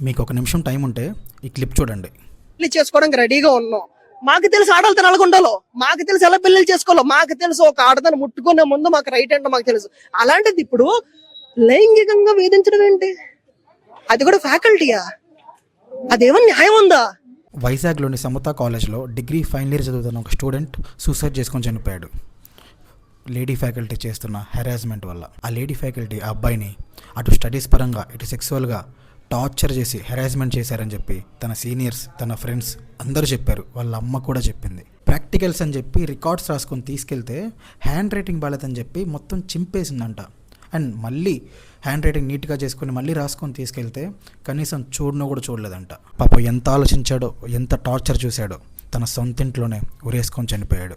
మీకు ఒక నిమిషం టైం ఉంటే ఈ క్లిప్ చూడండి. పెళ్లి చేసుకోవడానికి రెడీగా ఉన్నాం. మాకు తెలుసు ఆడవాళ్ళతో నల్గొండలో, మాకు తెలుసు ఎలా పెళ్లి చేసుకోవాలో, మాకు తెలుసు ఒక ఆడదాన్ని ముట్టుకునే ముందు మాకు రైట్ ఏంటో మాకు తెలుసు. అలాంటిది ఇప్పుడు లైంగికంగా వేధించడం ఏంటి? అది కూడా ఫ్యాకల్టీయా? అదేమన్నా న్యాయం ఉందా? వైజాగ్లోని సమతా కాలేజ్లో డిగ్రీ ఫైనల్ ఇయర్ చదువుతున్న ఒక స్టూడెంట్ సూసైడ్ చేసుకొని చనిపోయాడు. లేడీ ఫ్యాకల్టీ చేస్తున్న హెరాస్మెంట్ వల్ల. ఆ లేడీ ఫ్యాకల్టీ ఆ అబ్బాయిని అటు స్టడీస్ పరంగా ఇటు సెక్సువల్గా టార్చర్ చేసి హెరాస్మెంట్ చేశారని చెప్పి తన సీనియర్స్, తన ఫ్రెండ్స్ అందరూ చెప్పారు. వాళ్ళ అమ్మ కూడా చెప్పింది. ప్రాక్టికల్స్ అని చెప్పి రికార్డ్స్ రాసుకొని తీసుకెళ్తే హ్యాండ్ రైటింగ్ బాలేదని చెప్పి మొత్తం చింపేసిందంట. అండ్ మళ్ళీ హ్యాండ్ రైటింగ్ నీట్గా చేసుకొని మళ్ళీ రాసుకొని తీసుకెళ్తే కనీసం చూడనో కూడా చూడలేదంట. పాపం ఎంత ఆలోచించాడో, ఎంత టార్చర్ చూశాడో, తన సొంత ఇంట్లోనే ఉరేసుకొని చనిపోయాడు.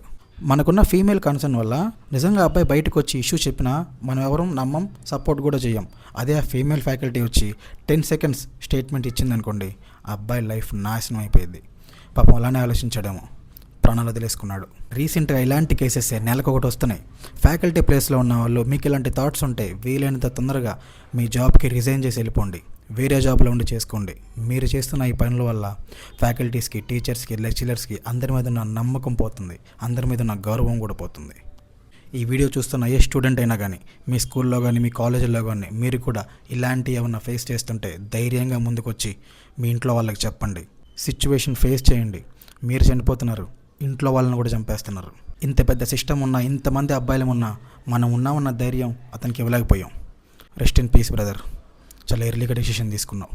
మనకున్న ఫీమేల్ కన్సర్న్ వల్ల నిజంగా అబ్బాయి బయటకు వచ్చి ఇష్యూ చెప్పినా మనం ఎవరూ నమ్మం, సపోర్ట్ కూడా చేయం. అదే ఆ ఫీమేల్ ఫ్యాకల్టీ వచ్చి 10 seconds స్టేట్మెంట్ ఇచ్చిందనుకోండి, ఆ అబ్బాయి లైఫ్ నాశనం అయిపోయింది. పాపం అలానే ఆలోచించాడేమో, ప్రాణాలు వదిలేసుకున్నాడు. రీసెంట్గా ఇలాంటి కేసెస్ నెలకొకటి వస్తున్నాయి. ఫ్యాకల్టీ ప్లేస్లో ఉన్న వాళ్ళు మీకు ఇలాంటి థాట్స్ ఉంటే వీలైనంత తొందరగా మీ జాబ్కి రిజైన్ చేసి వెళ్ళిపోండి. వేరే జాబ్లో ఉండి చేసుకోండి. మీరు చేస్తున్న ఈ పనుల వల్ల ఫ్యాకల్టీస్కి, టీచర్స్కి, లెక్చరర్స్కి అందరి మీద ఉన్న నమ్మకం పోతుంది, అందరి మీద ఉన్న గౌరవం కూడా పోతుంది. ఈ వీడియో చూస్తున్న ఏ స్టూడెంట్ అయినా కానీ మీ స్కూల్లో కానీ మీ కాలేజీలో కానీ మీరు కూడా ఇలాంటి ఏమన్నా ఫేస్ చేస్తుంటే ధైర్యంగా ముందుకొచ్చి మీ ఇంట్లో వాళ్ళకి చెప్పండి. సిచ్యువేషన్ ఫేస్ చేయండి. మీరు చనిపోతున్నారు, ఇంట్లో వాళ్ళని కూడా చంపేస్తున్నారు. ఇంత పెద్ద సిస్టమ్ ఉన్నా, ఇంతమంది అబ్బాయిలు ఉన్నా మనం ఉన్నామన్న ధైర్యం అతనికి ఇవ్వలేకపోయాం. Rest in peace brother. చాలా ఎర్లీగా డెసిషన్ తీసుకున్నావు.